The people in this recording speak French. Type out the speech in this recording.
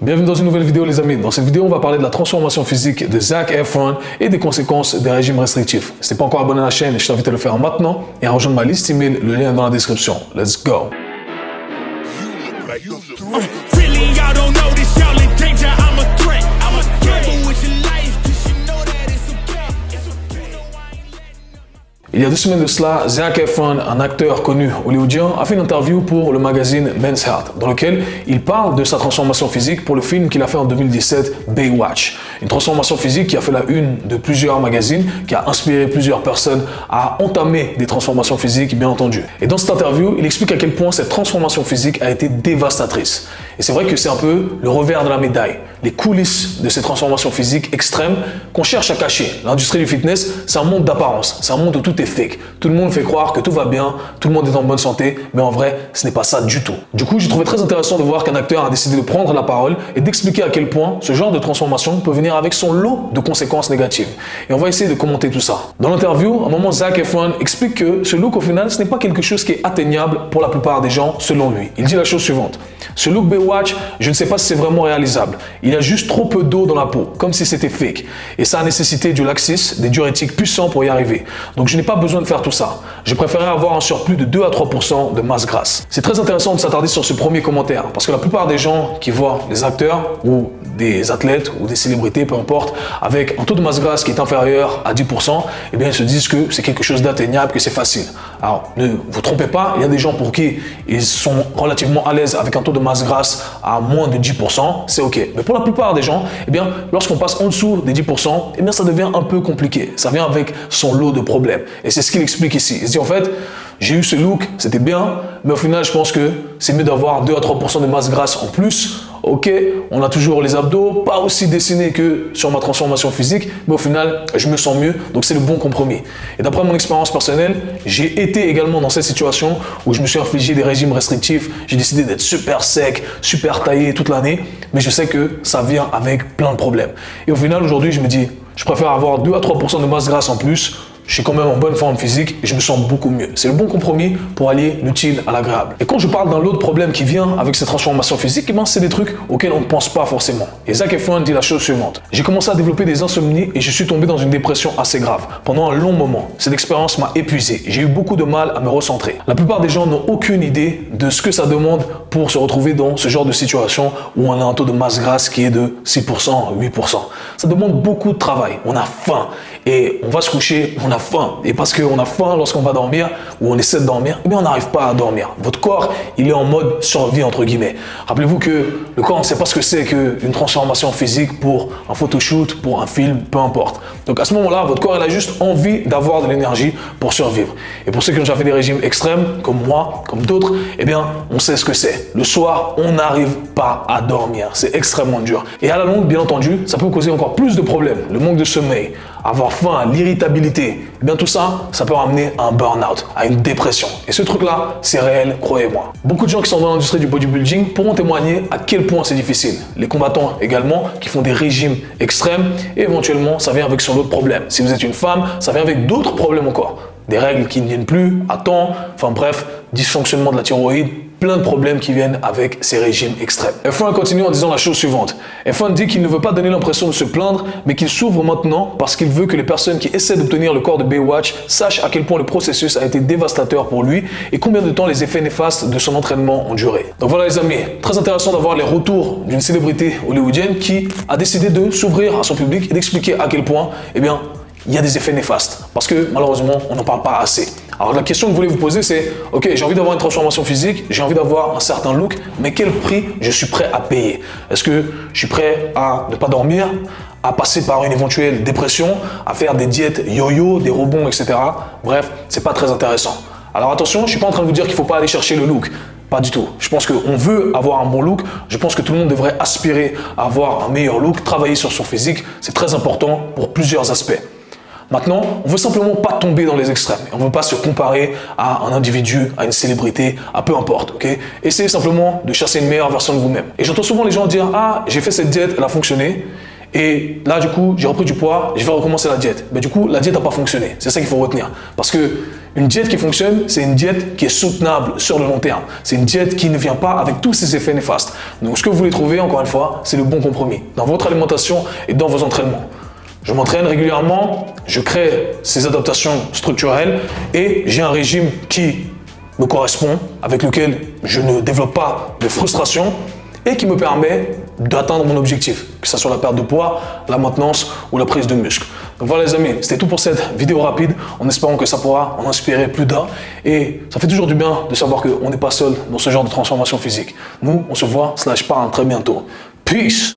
Bienvenue dans une nouvelle vidéo les amis. Dans cette vidéo, on va parler de la transformation physique de Zac Efron et des conséquences des régimes restrictifs. Si tu n'es pas encore abonné à la chaîne, je t'invite à le faire maintenant et à rejoindre ma liste email, le lien est dans la description. Let's go! Il y a 2 semaines de cela, Zac Efron, un acteur connu hollywoodien, a fait une interview pour le magazine Men's Health, dans lequel il parle de sa transformation physique pour le film qu'il a fait en 2017, Baywatch. Une transformation physique qui a fait la une de plusieurs magazines, qui a inspiré plusieurs personnes à entamer des transformations physiques, bien entendu. Et dans cette interview, il explique à quel point cette transformation physique a été dévastatrice. Et c'est vrai que c'est un peu le revers de la médaille, les coulisses de ces transformations physiques extrêmes qu'on cherche à cacher. L'industrie du fitness, c'est un monde d'apparence, c'est un monde où tout est fake. Tout le monde fait croire que tout va bien, tout le monde est en bonne santé, mais en vrai, ce n'est pas ça du tout. Du coup, j'ai trouvé très intéressant de voir qu'un acteur a décidé de prendre la parole et d'expliquer à quel point ce genre de transformation peut venir avec son lot de conséquences négatives. Et on va essayer de commenter tout ça. Dans l'interview, à un moment, Zac Efron explique que ce look, au final, ce n'est pas quelque chose qui est atteignable pour la plupart des gens, selon lui. Il dit la chose suivante. Ce look Baywatch, je ne sais pas si c'est vraiment réalisable. Il y a juste trop peu d'eau dans la peau, comme si c'était fake. Et ça a nécessité du laxisme, des diurétiques puissants pour y arriver. Donc je n'ai pas besoin de faire tout ça. Je préférais avoir un surplus de 2 à 3% de masse grasse. C'est très intéressant de s'attarder sur ce premier commentaire, parce que la plupart des gens qui voient des acteurs ou des athlètes ou des célébrités, peu importe, avec un taux de masse grasse qui est inférieur à 10%, eh bien ils se disent que c'est quelque chose d'atteignable, que c'est facile. Alors ne vous trompez pas, il y a des gens pour qui ils sont relativement à l'aise avec un taux de masse grasse à moins de 10%, c'est ok. Mais pour la plupart des gens, eh bien lorsqu'on passe en dessous des 10%, eh bien ça devient un peu compliqué. Ça vient avec son lot de problèmes. Et c'est ce qu'il explique ici. Il dit en fait, j'ai eu ce look, c'était bien, mais au final je pense que c'est mieux d'avoir 2 à 3% de masse grasse en plus. Ok, on a toujours les abdos, pas aussi dessinés que sur ma transformation physique, mais au final, je me sens mieux, donc c'est le bon compromis. Et d'après mon expérience personnelle, j'ai été également dans cette situation où je me suis infligé des régimes restrictifs, j'ai décidé d'être super sec, super taillé toute l'année, mais je sais que ça vient avec plein de problèmes. Et au final, aujourd'hui, je me dis, je préfère avoir 2 à 3% de masse grasse en plus. Je suis quand même en bonne forme physique et je me sens beaucoup mieux. C'est le bon compromis pour allier l'utile à l'agréable. Et quand je parle d'un lot de problèmes qui vient avec ces transformations physiques, eh ben, c'est des trucs auxquels on ne pense pas forcément. Et Zac Efron dit la chose suivante. J'ai commencé à développer des insomnies et je suis tombé dans une dépression assez grave pendant un long moment. Cette expérience m'a épuisé. J'ai eu beaucoup de mal à me recentrer. La plupart des gens n'ont aucune idée de ce que ça demande pour se retrouver dans ce genre de situation où on a un taux de masse grasse qui est de 6%, 8%. Ça demande beaucoup de travail. On a faim et on va se coucher, on a faim. Et parce qu'on a faim lorsqu'on va dormir ou on essaie de dormir, eh bien on n'arrive pas à dormir. Votre corps, il est en mode survie entre guillemets. Rappelez-vous que le corps ne sait pas ce que c'est qu'une transformation physique pour un photoshoot, pour un film, peu importe. Donc à ce moment-là, votre corps, il a juste envie d'avoir de l'énergie pour survivre. Et pour ceux qui ont déjà fait des régimes extrêmes, comme moi, comme d'autres, eh bien on sait ce que c'est. Le soir, on n'arrive pas à dormir. C'est extrêmement dur. Et à la longue, bien entendu, ça peut causer encore plus de problèmes. Le manque de sommeil, avoir faim, l'irritabilité, eh bien tout ça, ça peut ramener à un burn-out, à une dépression. Et ce truc-là, c'est réel, croyez-moi. Beaucoup de gens qui sont dans l'industrie du bodybuilding pourront témoigner à quel point c'est difficile. Les combattants également, qui font des régimes extrêmes, et éventuellement, ça vient avec son lot de problèmes. Si vous êtes une femme, ça vient avec d'autres problèmes encore. Des règles qui ne viennent plus à temps, enfin bref, dysfonctionnement de la thyroïde, plein de problèmes qui viennent avec ces régimes extrêmes. Efron continue en disant la chose suivante. Efron dit qu'il ne veut pas donner l'impression de se plaindre, mais qu'il s'ouvre maintenant parce qu'il veut que les personnes qui essaient d'obtenir le corps de Baywatch sachent à quel point le processus a été dévastateur pour lui et combien de temps les effets néfastes de son entraînement ont duré. Donc voilà les amis, très intéressant d'avoir les retours d'une célébrité hollywoodienne qui a décidé de s'ouvrir à son public et d'expliquer à quel point, eh bien, il y a des effets néfastes. Parce que malheureusement, on n'en parle pas assez. Alors la question que vous voulez vous poser, c'est ok, j'ai envie d'avoir une transformation physique, j'ai envie d'avoir un certain look, mais quel prix je suis prêt à payer? Est-ce que je suis prêt à ne pas dormir, à passer par une éventuelle dépression, à faire des diètes yo-yo, des rebonds, etc. Bref, c'est pas très intéressant. Alors attention, je suis pas en train de vous dire qu'il faut pas aller chercher le look. Pas du tout. Je pense qu'on veut avoir un bon look. Je pense que tout le monde devrait aspirer à avoir un meilleur look, travailler sur son physique. C'est très important pour plusieurs aspects. Maintenant, on veut simplement pas tomber dans les extrêmes. On ne veut pas se comparer à un individu, à une célébrité, à peu importe. Okay? Essayez simplement de chasser une meilleure version de vous-même. Et j'entends souvent les gens dire « Ah, j'ai fait cette diète, elle a fonctionné. » Et là, du coup, j'ai repris du poids, je vais recommencer la diète. Mais du coup, la diète n'a pas fonctionné. C'est ça qu'il faut retenir. Parce que une diète qui fonctionne, c'est une diète qui est soutenable sur le long terme. C'est une diète qui ne vient pas avec tous ces effets néfastes. Donc, ce que vous voulez trouver, encore une fois, c'est le bon compromis dans votre alimentation et dans vos entraînements. Je m'entraîne régulièrement, je crée ces adaptations structurelles et j'ai un régime qui me correspond, avec lequel je ne développe pas de frustration et qui me permet d'atteindre mon objectif, que ce soit la perte de poids, la maintenance ou la prise de muscle. Donc voilà les amis, c'était tout pour cette vidéo rapide, en espérant que ça pourra en inspirer plus d'un. Et ça fait toujours du bien de savoir qu'on n'est pas seul dans ce genre de transformation physique. Nous, on se voit, /parle très bientôt. Peace!